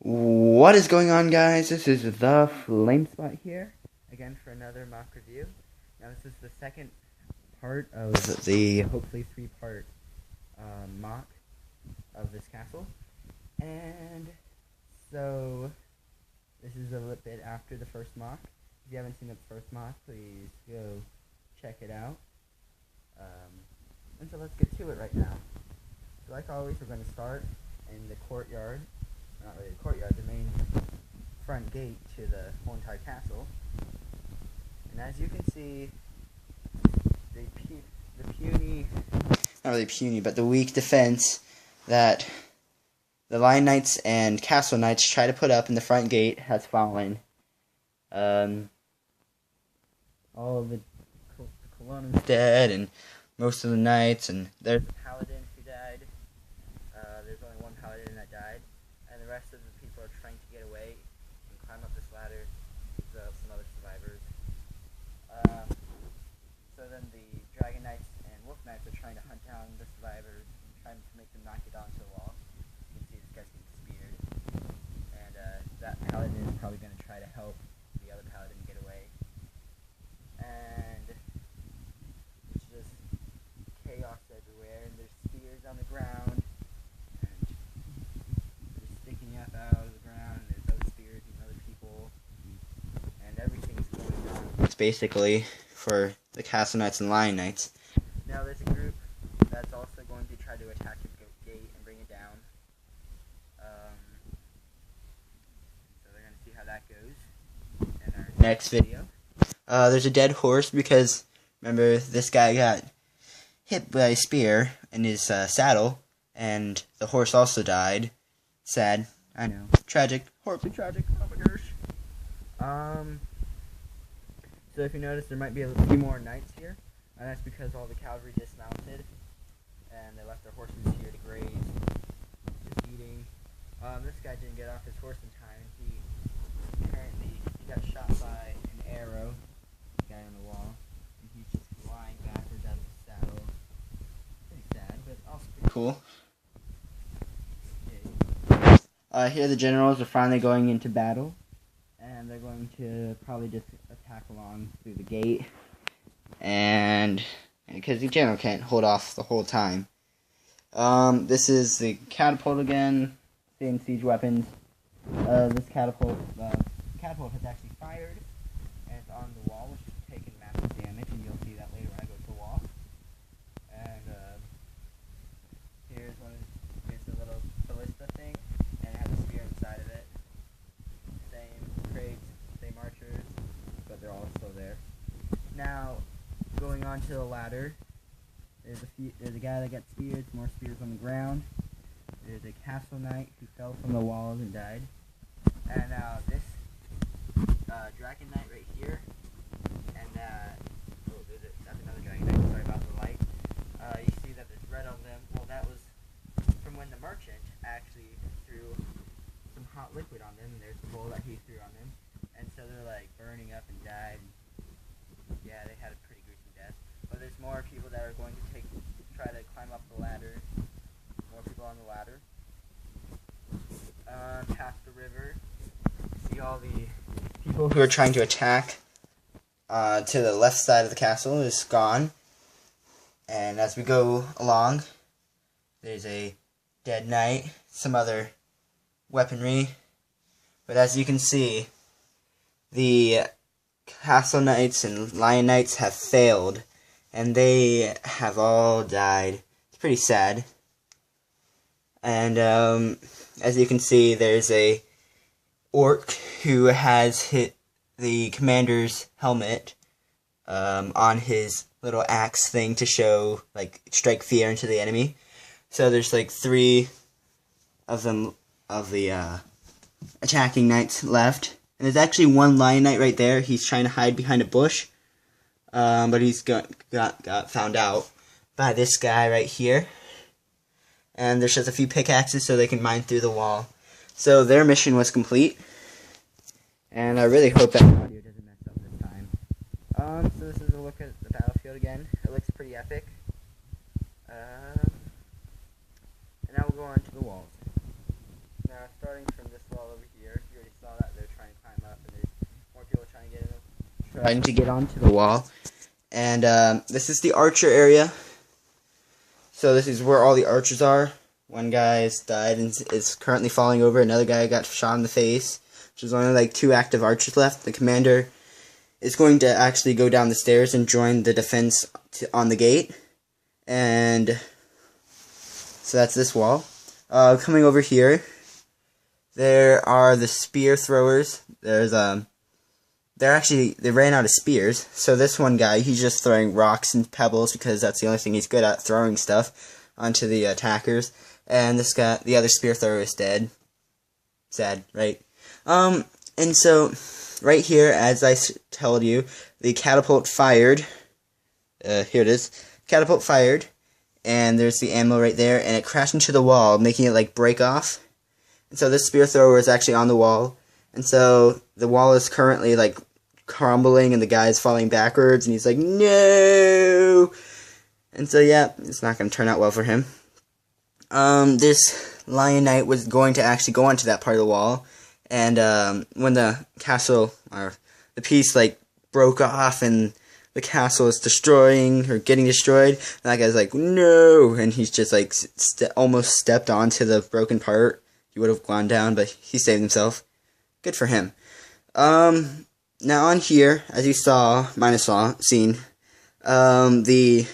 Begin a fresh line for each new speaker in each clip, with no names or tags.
What is going on, guys? This is the Flame Spot here, again for another mock review. Now this is the second part of the hopefully three-part mock of this castle. And so this is a little bit after the first mock. If you haven't seen the first mock, please go check it out. And so let's get to it right now. So like always, we're going to start in the courtyard. Not really the courtyard, the main front gate to the whole entire castle. And as you can see, the puny, not really puny, but the weak defense that the Lion Knights and Castle Knights try to put up in the front gate has fallen. All of the colonels dead, and most of the knights, and there's a paladin who died. There's only one paladin that died. And the rest of the people are trying to get away and climb up this ladder with some other survivors. So then the Dragon Knights and Wolf Knights are trying to hunt down the survivors and trying to make them knock it onto the wall. You can see this guy's getting speared. And that paladin is probably going to try to help the other paladin get away. And it's just chaos everywhere, and there's spears on the ground. Out of the ground, and there's other spears and other people, and everything's going on. It's basically for the Castle Knights and Lion Knights. Now there's a group that's also going to try to attack the gate and bring it down. So they're going to see how that goes in our next video. There's a dead horse because, remember, this guy got hit by a spear in his saddle, and the horse also died. Sad. I know. Tragic. Horribly tragic. Oh my gosh. So if you notice, there might be a few more knights here. And that's because all the cavalry dismounted. And they left their horses here to graze. Just eating. This guy didn't get off his horse in time. He got shot by an arrow. The guy on the wall. And he's just flying backwards out of his saddle. Pretty sad, but also pretty cool. Here the generals are finally going into battle, and they're going to probably just attack along through the gate, and because the general can't hold off the whole time. This is the catapult again, same siege weapons. This catapult has actually fired, and it's on the wall, which is taking massive damage, and you'll see that later when I go to the wall. And here's the little ballista thing. Inside of it. Same crates, same archers, but they're all still there. Now, going on to the ladder, there's a guy that got speared, more spears on the ground. There's a castle knight who fell from the walls and died. And now this dragon knight right here, and that's another dragon knight, sorry about the light. You see that there's red on them. Well, that was from when the merchant actually threw some hot liquid on them, and there's the bowl that he threw on them, and so they're like burning up and died. Yeah, they had a pretty gruesome death. But there's more people that are going to try to climb up the ladder. More people on the ladder. Past the river, see all the people who are trying to attack to the left side of the castle is gone. And as we go along, there's a dead knight, some other weaponry, but as you can see, the Castle Knights and Lion Knights have failed, and they have all died. It's pretty sad. And as you can see, there's a orc who has hit the commander's helmet on his little axe thing to show, like, strike fear into the enemy. So there's like 3 of them of the attacking knights left, and there's actually one Lion Knight right there. He's trying to hide behind a bush, but he's got found out by this guy right here. And there's just a few pickaxes so they can mine through the wall. So their mission was complete, and I really hope that audio doesn't mess up this time. So this is a look at the battlefield again. It looks pretty epic. And now we'll go on to the walls. Now, starting from this wall over trying to get onto the wall. And this is the archer area. So this is where all the archers are. One guy's died and is currently falling over. Another guy got shot in the face. There's only like 2 active archers left. The commander is going to actually go down the stairs and join the defense on the gate. And so that's this wall. Coming over here, there are the spear throwers. There's they ran out of spears. So this one guy, he's just throwing rocks and pebbles because that's the only thing he's good at, throwing stuff onto the attackers. And this guy, the other spear thrower, is dead. Sad, right? And so right here, as I told you, the catapult fired. Here it is. Catapult fired, and there's the ammo right there, and it crashed into the wall, making it like break off. And so this spear thrower is actually on the wall, and so the wall is currently like crumbling, and the guy's falling backwards, and he's like, no! And so yeah, it's not going to turn out well for him. This Lion Knight was going to actually go onto that part of the wall, and when the castle, or the piece like broke off, and the castle is destroying, or getting destroyed, and that guy's like, no, and he's just like, almost stepped onto the broken part. He would have gone down, but he saved himself. Good for him. Now on here, as you saw, seen, the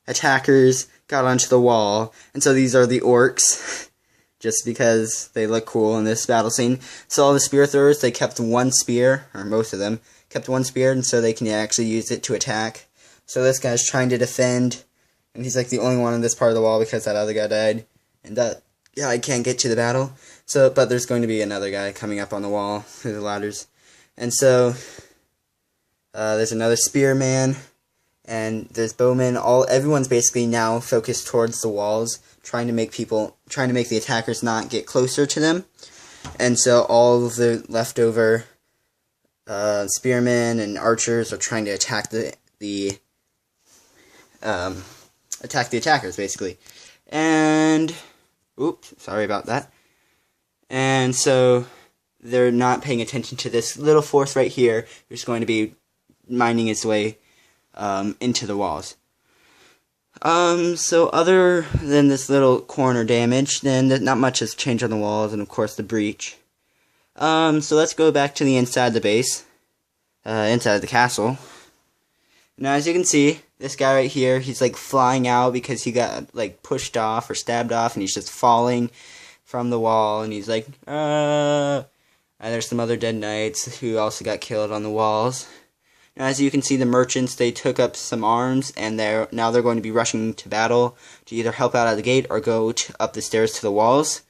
attackers got onto the wall, and so these are the orcs, just because they look cool in this battle scene. So all the spear throwers, they kept 1 spear, or most of them, kept 1 spear, and so they can actually use it to attack. So this guy's trying to defend, and he's like the only one in this part of the wall because that other guy died, and that guy can't get to the battle. So, but there's going to be another guy coming up on the wall through the ladders, and so there's another spearman, and there's bowmen. Everyone's basically now focused towards the walls, trying to make the attackers not get closer to them, and so all of the leftover spearmen and archers are trying to attack the attackers, basically. And oops, sorry about that. And so they're not paying attention to this little force right here, who's going to be mining its way into the walls. So other than this little corner damage, then not much has changed on the walls, and of course the breach. So let's go back to the inside of the base, inside of the castle. Now, as you can see, this guy right here, he's like flying out because he got like pushed off or stabbed off, and he's just falling from the wall, and he's like, And there's some other dead knights who also got killed on the walls. Now, as you can see, the merchants, they took up some arms, and now they're going to be rushing to battle to either help out at the gate or go up the stairs to the walls.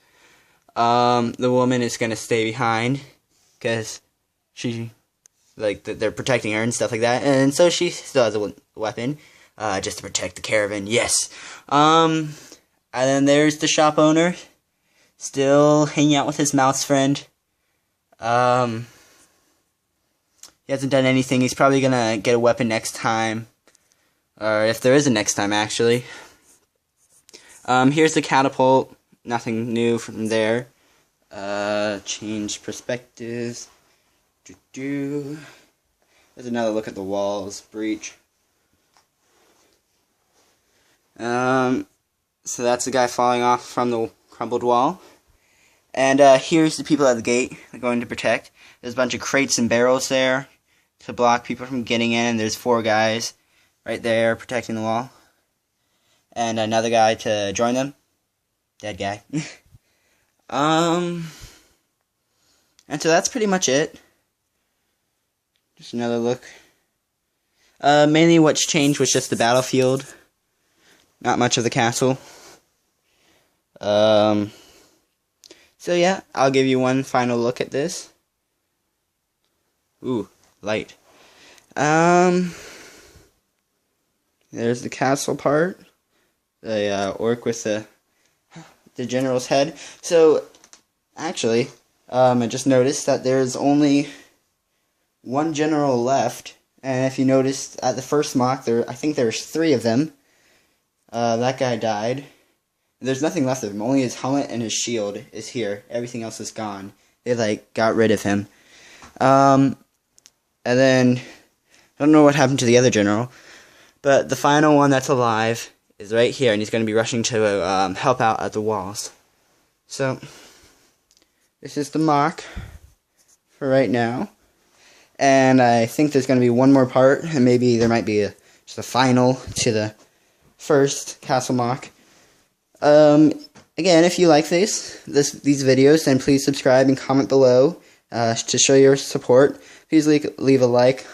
The woman is going to stay behind because they're protecting her and stuff like that, and so she still has a weapon, just to protect the caravan, yes. And then there's the shop owner, still hanging out with his mouse friend. He hasn't done anything. He's probably gonna get a weapon next time, or if there is a next time, actually. Here's the catapult. Nothing new from there. Change perspectives. There's another look at the walls. Breach. So that's the guy falling off from the crumbled wall. And here's the people at the gate they're going to protect. There's a bunch of crates and barrels there to block people from getting in. And there's 4 guys right there protecting the wall. And another guy to join them. Dead guy. And so that's pretty much it. Just another look. Mainly what's changed was just the battlefield. Not much of the castle. So yeah, I'll give you one final look at this. Ooh, light. There's the castle part. The orc with the general's head. So, actually, I just noticed that there's only 1 general left. And if you noticed at the first mock, I think there's 3 of them. That guy died. There's nothing left of him. Only his helmet and his shield is here. Everything else is gone. They got rid of him. And then I don't know what happened to the other general, but the final one that's alive is right here, and he's going to be rushing to help out at the walls. So, this is the mark for right now, and I think there's going to be one more part, and maybe there might be just a final to the first castle mock. Again, if you like these videos, then please subscribe and comment below to show your support. Please leave a like,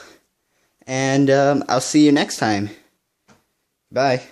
and I'll see you next time. Bye.